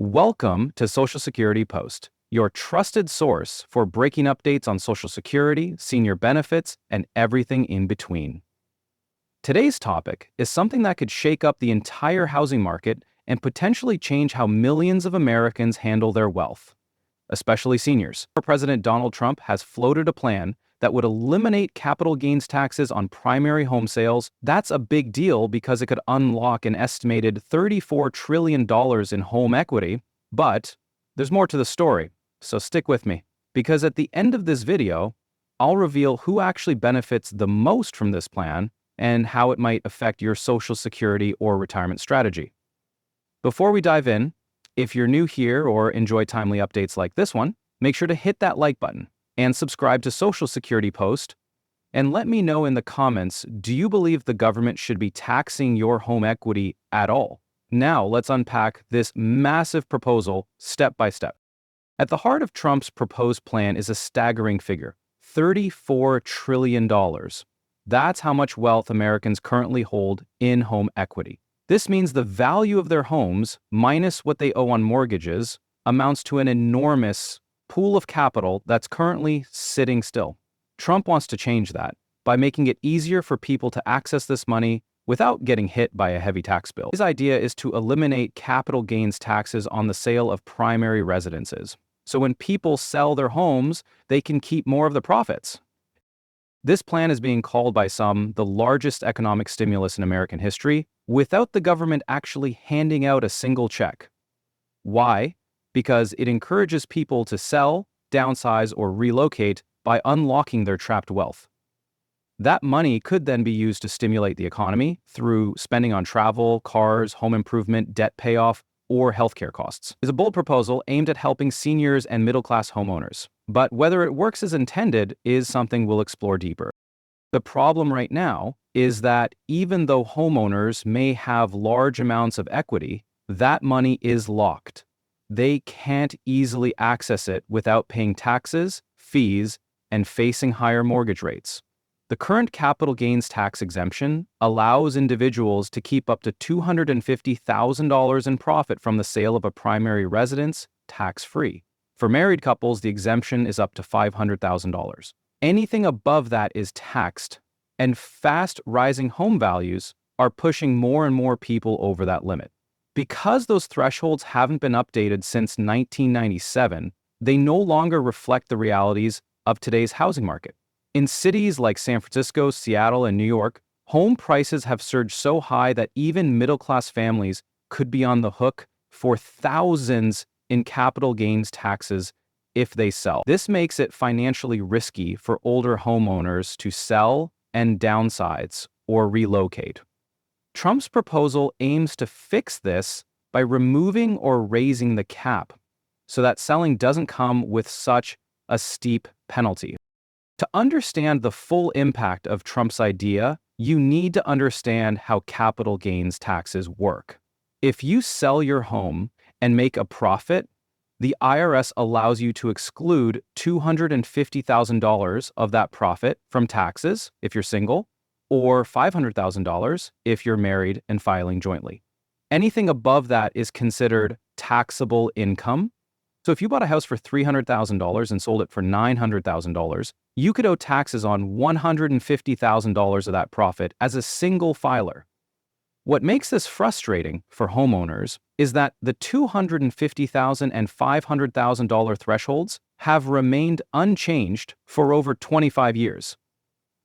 Welcome to Social Security Post, your trusted source for breaking updates on Social Security, senior benefits, and everything in between. Today's topic is something that could shake up the entire housing market and potentially change how millions of Americans handle their wealth, especially seniors. President Donald Trump has floated a plan that would eliminate capital gains taxes on primary home sales. That's a big deal because it could unlock an estimated $34 trillion in home equity. But there's more to the story, so stick with me. Because at the end of this video, I'll reveal who actually benefits the most from this plan and how it might affect your Social Security or retirement strategy. Before we dive in, if you're new here or enjoy timely updates like this one, make sure to hit that like button and subscribe to Social Security Post. And let me know in the comments, do you believe the government should be taxing your home equity at all? Now let's unpack this massive proposal step by step. At the heart of Trump's proposed plan is a staggering figure, $34 trillion. That's how much wealth Americans currently hold in home equity. This means the value of their homes, minus what they owe on mortgages, amounts to an enormous pool of capital that's currently sitting still. Trump wants to change that by making it easier for people to access this money without getting hit by a heavy tax bill. His idea is to eliminate capital gains taxes on the sale of primary residences. So when people sell their homes, they can keep more of the profits. This plan is being called by some the largest economic stimulus in American history without the government actually handing out a single check. Why? Because it encourages people to sell, downsize, or relocate by unlocking their trapped wealth. That money could then be used to stimulate the economy through spending on travel, cars, home improvement, debt payoff, or healthcare costs. It's a bold proposal aimed at helping seniors and middle-class homeowners. But whether it works as intended is something we'll explore deeper. The problem right now is that even though homeowners may have large amounts of equity, that money is locked. They can't easily access it without paying taxes, fees, and facing higher mortgage rates. The current capital gains tax exemption allows individuals to keep up to $250,000 in profit from the sale of a primary residence tax-free. For married couples, the exemption is up to $500,000. Anything above that is taxed, and fast rising home values are pushing more and more people over that limit. Because those thresholds haven't been updated since 1997, they no longer reflect the realities of today's housing market. In cities like San Francisco, Seattle, and New York, home prices have surged so high that even middle-class families could be on the hook for thousands in capital gains taxes if they sell. This makes it financially risky for older homeowners to sell and downsize or relocate. Trump's proposal aims to fix this by removing or raising the cap so that selling doesn't come with such a steep penalty. To understand the full impact of Trump's idea, you need to understand how capital gains taxes work. If you sell your home and make a profit, the IRS allows you to exclude $250,000 of that profit from taxes if you're single, or $500,000 if you're married and filing jointly. Anything above that is considered taxable income. So if you bought a house for $300,000 and sold it for $900,000, you could owe taxes on $150,000 of that profit as a single filer. What makes this frustrating for homeowners is that the $250,000 and $500,000 thresholds have remained unchanged for over 25 years.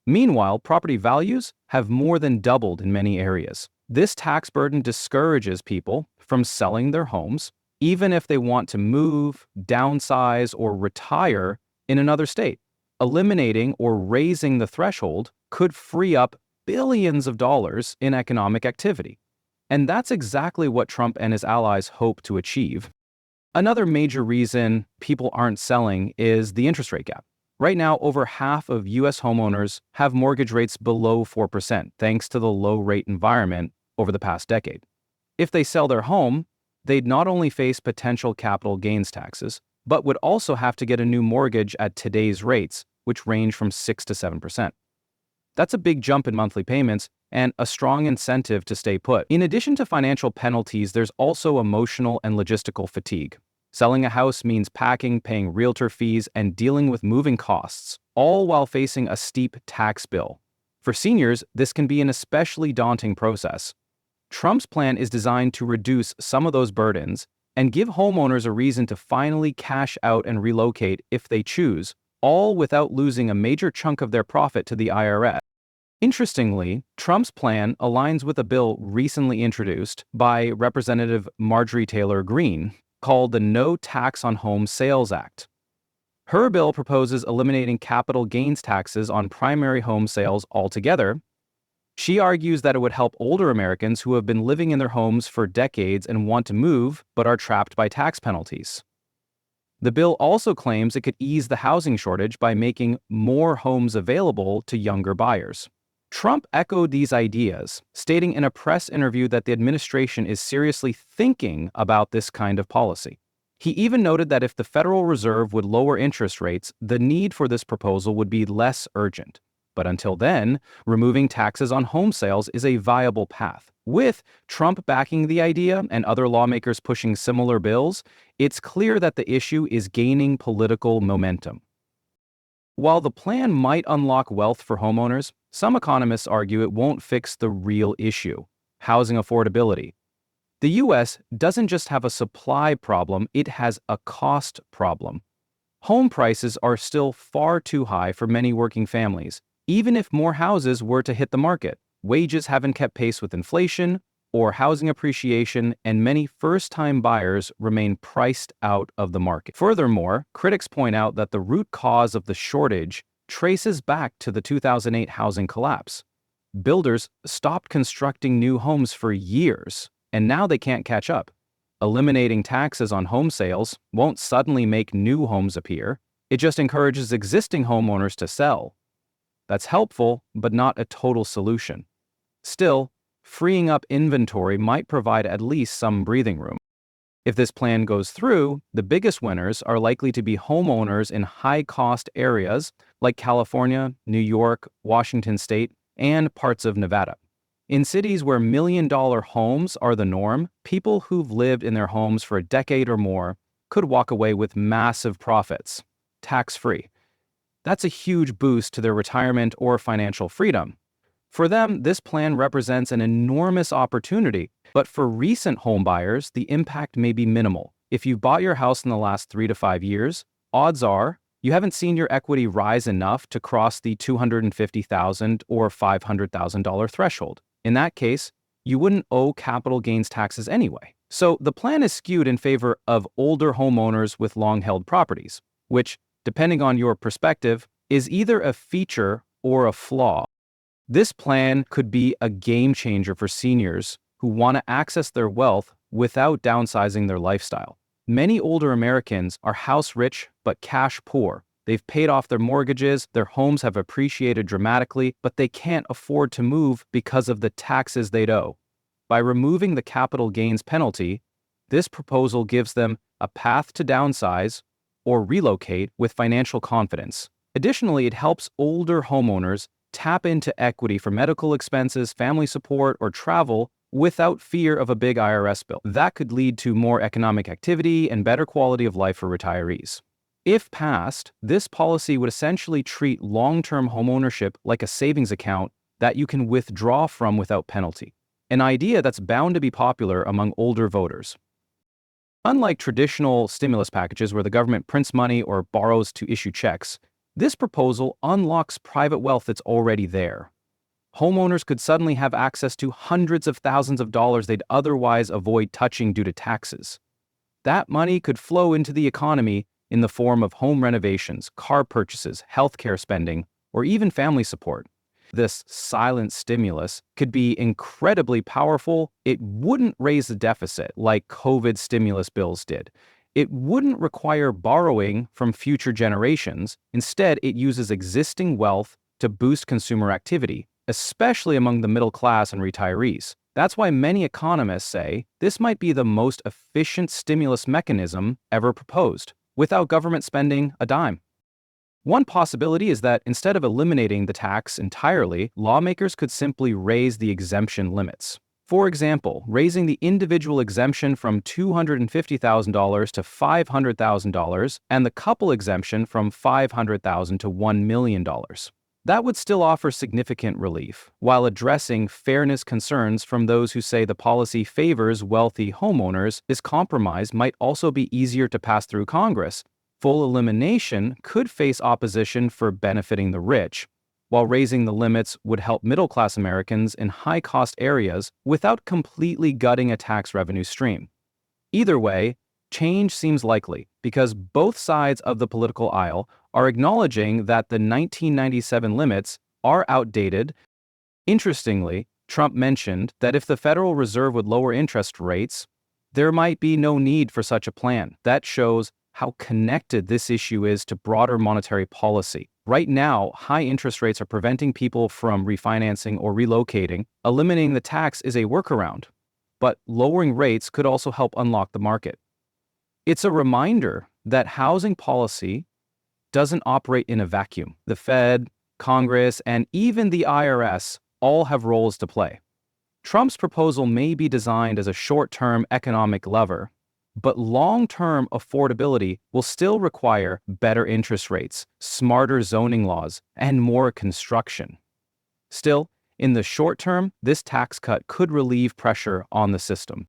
Meanwhile, property values have more than doubled in many areas. This tax burden discourages people from selling their homes, even if they want to move, downsize, or retire in another state. Eliminating or raising the threshold could free up billions of dollars in economic activity. And that's exactly what Trump and his allies hope to achieve. Another major reason people aren't selling is the interest rate gap. Right now, over half of U.S. homeowners have mortgage rates below 4%, thanks to the low-rate environment over the past decade. If they sell their home, they'd not only face potential capital gains taxes, but would also have to get a new mortgage at today's rates, which range from 6 to 7%. That's a big jump in monthly payments and a strong incentive to stay put. In addition to financial penalties, there's also emotional and logistical fatigue. Selling a house means packing, paying realtor fees, and dealing with moving costs, all while facing a steep tax bill. For seniors, this can be an especially daunting process. Trump's plan is designed to reduce some of those burdens and give homeowners a reason to finally cash out and relocate if they choose, all without losing a major chunk of their profit to the IRS. Interestingly, Trump's plan aligns with a bill recently introduced by Representative Marjorie Taylor Greene called the No Tax on Home Sales Act. Her bill proposes eliminating capital gains taxes on primary home sales altogether. She argues that it would help older Americans who have been living in their homes for decades and want to move but are trapped by tax penalties. The bill also claims it could ease the housing shortage by making more homes available to younger buyers. Trump echoed these ideas, stating in a press interview that the administration is seriously thinking about this kind of policy. He even noted that if the Federal Reserve would lower interest rates, the need for this proposal would be less urgent. But until then, removing taxes on home sales is a viable path. With Trump backing the idea and other lawmakers pushing similar bills, it's clear that the issue is gaining political momentum. While the plan might unlock wealth for homeowners, some economists argue it won't fix the real issue: housing affordability. The U.S. doesn't just have a supply problem, it has a cost problem. Home prices are still far too high for many working families. Even if more houses were to hit the market, wages haven't kept pace with inflation or housing appreciation, and many first-time buyers remain priced out of the market. Furthermore, critics point out that the root cause of the shortage traces back to the 2008 housing collapse. Builders stopped constructing new homes for years, and now they can't catch up. Eliminating taxes on home sales won't suddenly make new homes appear. It just encourages existing homeowners to sell. That's helpful, but not a total solution. Still, freeing up inventory might provide at least some breathing room. If this plan goes through, the biggest winners are likely to be homeowners in high-cost areas like California, New York, Washington State, and parts of Nevada. In cities where million-dollar homes are the norm, people who've lived in their homes for a decade or more could walk away with massive profits, tax-free. That's a huge boost to their retirement or financial freedom. For them, this plan represents an enormous opportunity, but for recent home buyers, the impact may be minimal. If you've bought your house in the last 3 to 5 years, odds are you haven't seen your equity rise enough to cross the $250,000 or $500,000 threshold. In that case, you wouldn't owe capital gains taxes anyway. So the plan is skewed in favor of older homeowners with long-held properties, which, depending on your perspective, is either a feature or a flaw. This plan could be a game changer for seniors who want to access their wealth without downsizing their lifestyle. Many older Americans are house-rich but cash-poor. They've paid off their mortgages, their homes have appreciated dramatically, but they can't afford to move because of the taxes they'd owe. By removing the capital gains penalty, this proposal gives them a path to downsize or relocate with financial confidence. Additionally, it helps older homeowners tap into equity for medical expenses, family support, or travel without fear of a big IRS bill. That could lead to more economic activity and better quality of life for retirees. If passed, this policy would essentially treat long-term homeownership like a savings account that you can withdraw from without penalty, an idea that's bound to be popular among older voters. Unlike traditional stimulus packages where the government prints money or borrows to issue checks, this proposal unlocks private wealth that's already there. Homeowners could suddenly have access to hundreds of thousands of dollars they'd otherwise avoid touching due to taxes. That money could flow into the economy in the form of home renovations, car purchases, healthcare spending, or even family support. This silent stimulus could be incredibly powerful. It wouldn't raise the deficit like COVID stimulus bills did. It wouldn't require borrowing from future generations. Instead, it uses existing wealth to boost consumer activity, especially among the middle class and retirees. That's why many economists say this might be the most efficient stimulus mechanism ever proposed, without government spending a dime. One possibility is that instead of eliminating the tax entirely, lawmakers could simply raise the exemption limits. For example, raising the individual exemption from $250,000 to $500,000 and the couple exemption from $500,000 to $1 million. That would still offer significant relief, while addressing fairness concerns from those who say the policy favors wealthy homeowners. This compromise might also be easier to pass through Congress. Full elimination could face opposition for benefiting the rich, while raising the limits would help middle-class Americans in high-cost areas without completely gutting a tax revenue stream. Either way, change seems likely because both sides of the political aisle are acknowledging that the 1997 limits are outdated. Interestingly, Trump mentioned that if the Federal Reserve would lower interest rates, there might be no need for such a plan. That shows how connected this issue is to broader monetary policy. Right now, high interest rates are preventing people from refinancing or relocating. Eliminating the tax is a workaround, but lowering rates could also help unlock the market. It's a reminder that housing policy doesn't operate in a vacuum. The Fed, Congress, and even the IRS all have roles to play. Trump's proposal may be designed as a short-term economic lever, but long-term affordability will still require better interest rates, smarter zoning laws, and more construction. Still, in the short term, this tax cut could relieve pressure on the system.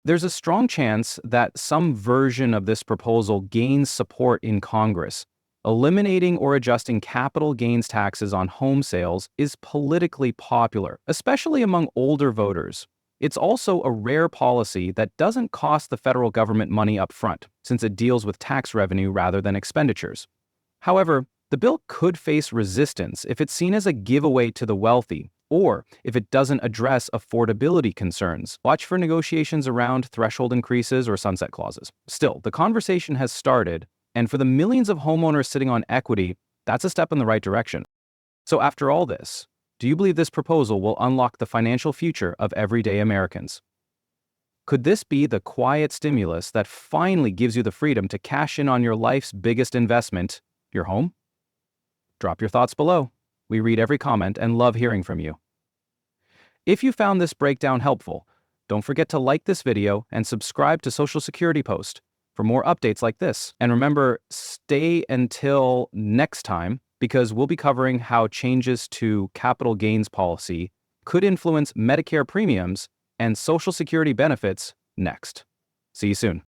There's a strong chance that some version of this proposal gains support in Congress. Eliminating or adjusting capital gains taxes on home sales is politically popular, especially among older voters. It's also a rare policy that doesn't cost the federal government money up front, since it deals with tax revenue rather than expenditures. However, the bill could face resistance if it's seen as a giveaway to the wealthy, or if it doesn't address affordability concerns. Watch for negotiations around threshold increases or sunset clauses. Still, the conversation has started, and for the millions of homeowners sitting on equity, that's a step in the right direction. So after all this, do you believe this proposal will unlock the financial future of everyday Americans? Could this be the quiet stimulus that finally gives you the freedom to cash in on your life's biggest investment, your home? Drop your thoughts below. We read every comment and love hearing from you. If you found this breakdown helpful, don't forget to like this video and subscribe to Social Security Post for more updates like this. And remember, stay until next time, because we'll be covering how changes to capital gains policy could influence Medicare premiums and Social Security benefits next. See you soon.